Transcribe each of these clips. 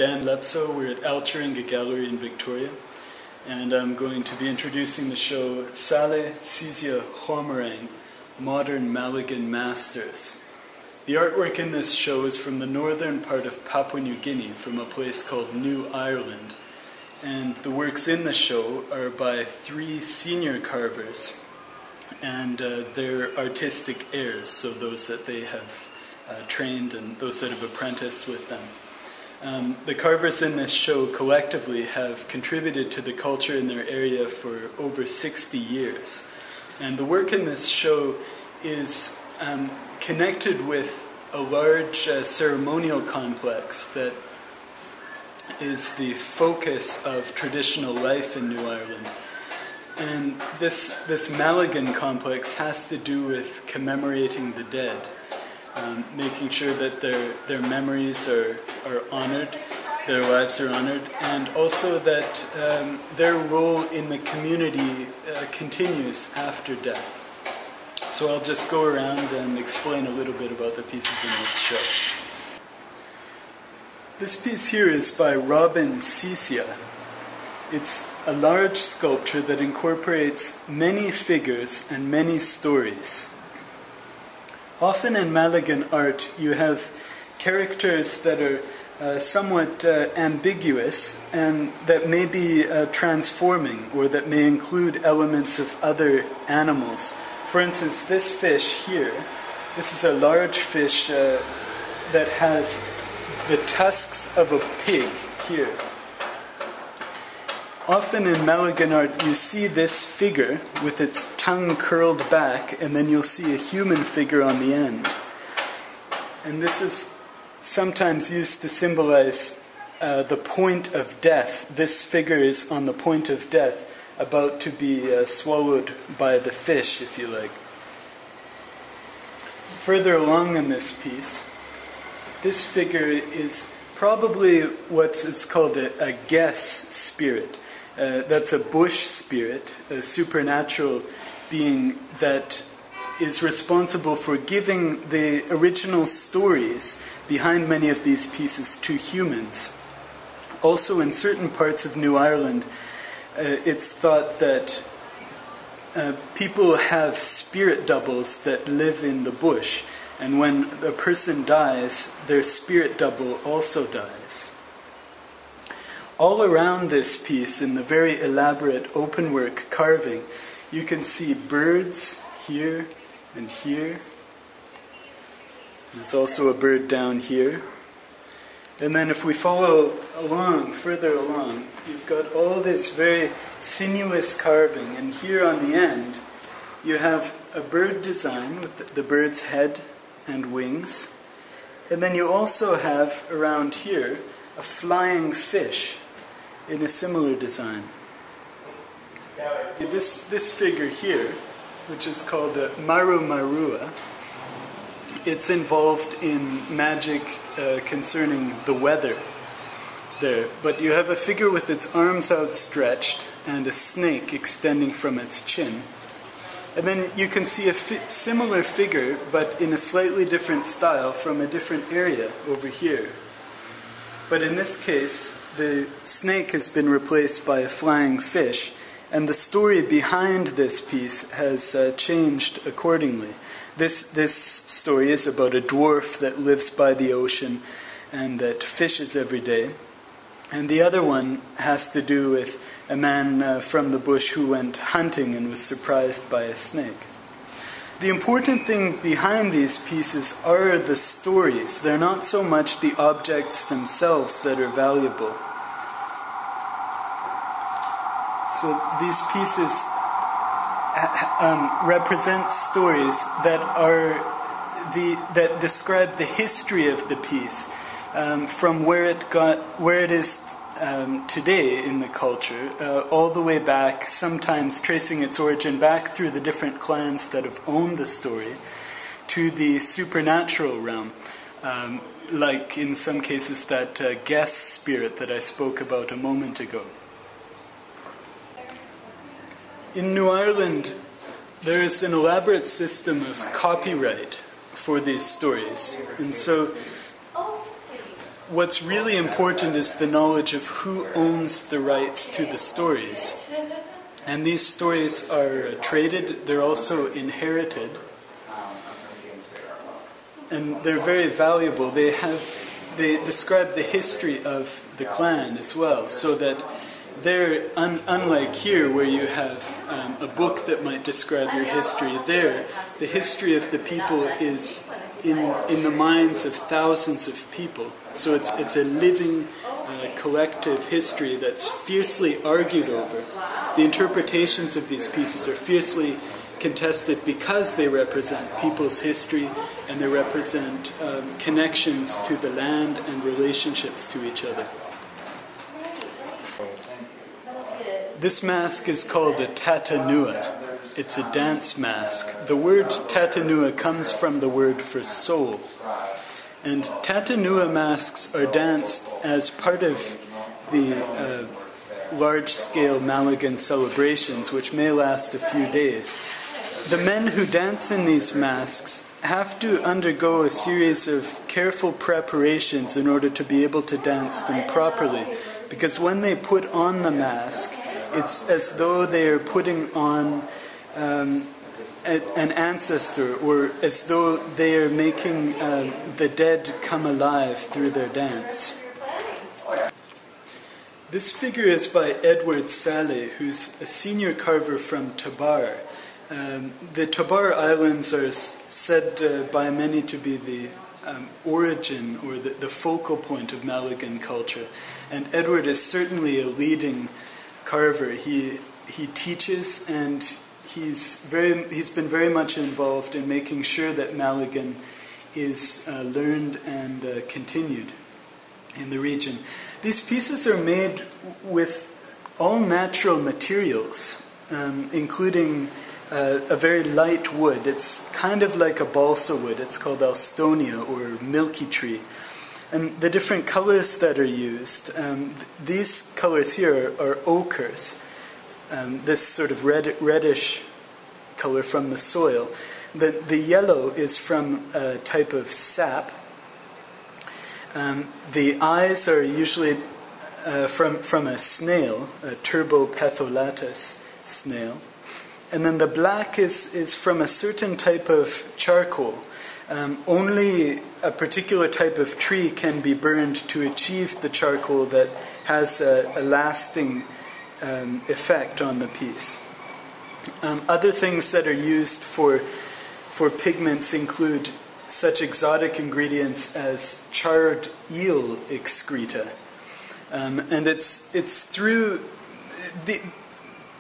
Dan Lepso. We're at Alcheringa Gallery in Victoria, and I'm going to be introducing the show Salle, Sisia, Xomerang, Modern Malagan Masters. The artwork in this show is from the northern part of Papua New Guinea, from a place called New Ireland. And the works in the show are by 3 senior carvers and their artistic heirs, so those that they have trained and those that have apprenticed with them. The carvers in this show collectively have contributed to the culture in their area for over 60 years. And the work in this show is connected with a large ceremonial complex that is the focus of traditional life in New Ireland. And this Malagan complex has to do with commemorating the dead, making sure that their memories are honored, their lives are honored, and also that their role in the community continues after death. So I'll just go around and explain a little bit about the pieces in this show. This piece here is by Sisia. It's a large sculpture that incorporates many figures and many stories. Often in Malagan art you have characters that are somewhat ambiguous and that may be transforming, or that may include elements of other animals. For instance, this fish here, this is a large fish that has the tusks of a pig here. Often in Malagan art you see this figure with its tongue curled back, and then you'll see a human figure on the end. And this is sometimes used to symbolize the point of death. This figure is on the point of death, about to be swallowed by the fish, if you like. Further along in this piece, this figure is probably what is called a guess spirit. That's a bush spirit, a supernatural being that is responsible for giving the original stories behind many of these pieces to humans. Also, in certain parts of New Ireland, it's thought that people have spirit doubles that live in the bush. And when a person dies, their spirit double also dies. All around this piece, in the very elaborate openwork carving, you can see birds here and here. There's also a bird down here. And then if we follow along, further along, you've got all this very sinuous carving. And here on the end, you have a bird design with the bird's head and wings. And then you also have, around here, a flying fish in a similar design. This figure here, which is called Myra, it's involved in magic concerning the weather there. But you have a figure with its arms outstretched and a snake extending from its chin. And then you can see a similar figure, but in a slightly different style from a different area over here. But in this case, the snake has been replaced by a flying fish, and the story behind this piece has changed accordingly. This story is about a dwarf that lives by the ocean and that fishes every day. And the other one has to do with a man from the bush who went hunting and was surprised by a snake. The important thing behind these pieces are the stories. They're not so much the objects themselves that are valuable. So these pieces represent stories that describe the history of the piece, from where it is today in the culture, all the way back, sometimes tracing its origin back through the different clans that have owned the story, to the supernatural realm, like in some cases that guest spirit that I spoke about a moment ago. In New Ireland, there is an elaborate system of copyright for these stories, and so what's really important is the knowledge of who owns the rights to the stories. And these stories are traded, they're also inherited, and they're very valuable. They describe the history of the clan as well, so that they're, unlike here where you have a book that might describe your history, there the history of the people is in the minds of thousands of people. So it's a living collective history that's fiercely argued over. The interpretations of these pieces are fiercely contested because they represent people's history and they represent connections to the land and relationships to each other. This mask is called a tatanua. It's a dance mask. The word tatanua comes from the word for soul. And tatanua masks are danced as part of the large-scale Malagan celebrations, which may last a few days. The men who dance in these masks have to undergo a series of careful preparations in order to be able to dance them properly. Because when they put on the mask, it's as though they are putting on an ancestor, or as though they are making the dead come alive through their dance. This figure is by Edward Salle, who's a senior carver from Tabar. The Tabar Islands are said by many to be the origin or the focal point of Malagan culture. And Edward is certainly a leading carver. He teaches, and he's been very much involved in making sure that Malagan is learned and continued in the region. These pieces are made with all natural materials, including a very light wood. It's kind of like a balsa wood. It's called Alstonia or milky tree. And the different colors that are used, these colors here are ochres, this sort of reddish color from the soil. The yellow is from a type of sap. The eyes are usually from a snail, a Turbopetholatus snail. And then the black is from a certain type of charcoal. Only a particular type of tree can be burned to achieve the charcoal that has a lasting effect on the piece. Other things that are used for pigments include such exotic ingredients as charred eel excreta. And it's through the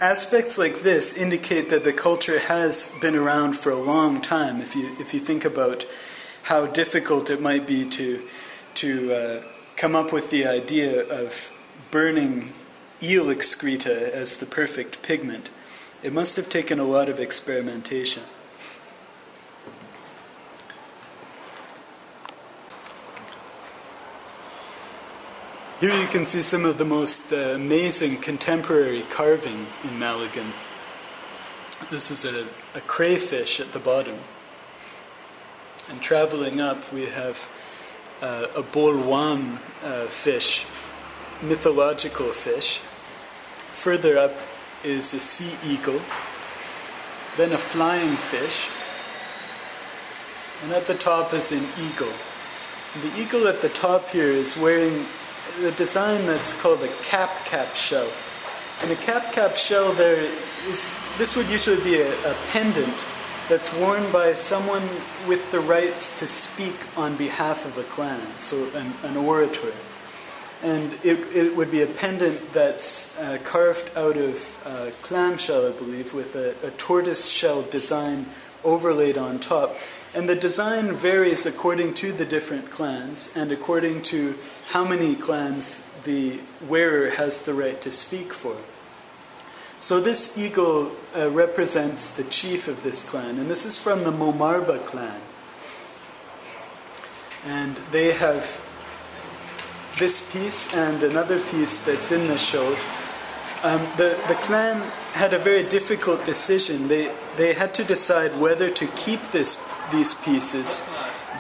aspects like this indicate that the culture has been around for a long time. If you think about how difficult it might be to come up with the idea of burning eel excreta as the perfect pigment, it must have taken a lot of experimentation. Here you can see some of the most amazing contemporary carving in Malagan. This is a crayfish at the bottom. And traveling up, we have a bolwan fish, mythological fish. Further up is a sea eagle, then a flying fish, and at the top is an eagle. And the eagle at the top here is wearing the design that's called a cap shell. And a cap shell this would usually be a pendant that's worn by someone with the rights to speak on behalf of a clan, so an orator. And it would be a pendant that's carved out of clamshell, I believe, with a tortoise shell design overlaid on top. And the design varies according to the different clans and according to how many clans the wearer has the right to speak for. So this eagle represents the chief of this clan, and this is from the Momarba clan. And they have this piece and another piece that's in the show. The clan had a very difficult decision. They had to decide whether to keep these pieces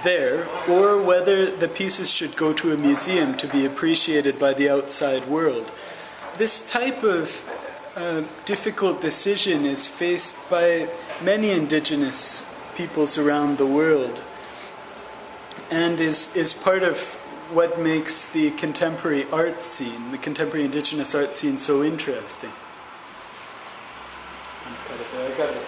there, or whether the pieces should go to a museum to be appreciated by the outside world. This type of difficult decision is faced by many indigenous peoples around the world, and is part of what makes the contemporary art scene, the contemporary indigenous art scene, so interesting. I got it.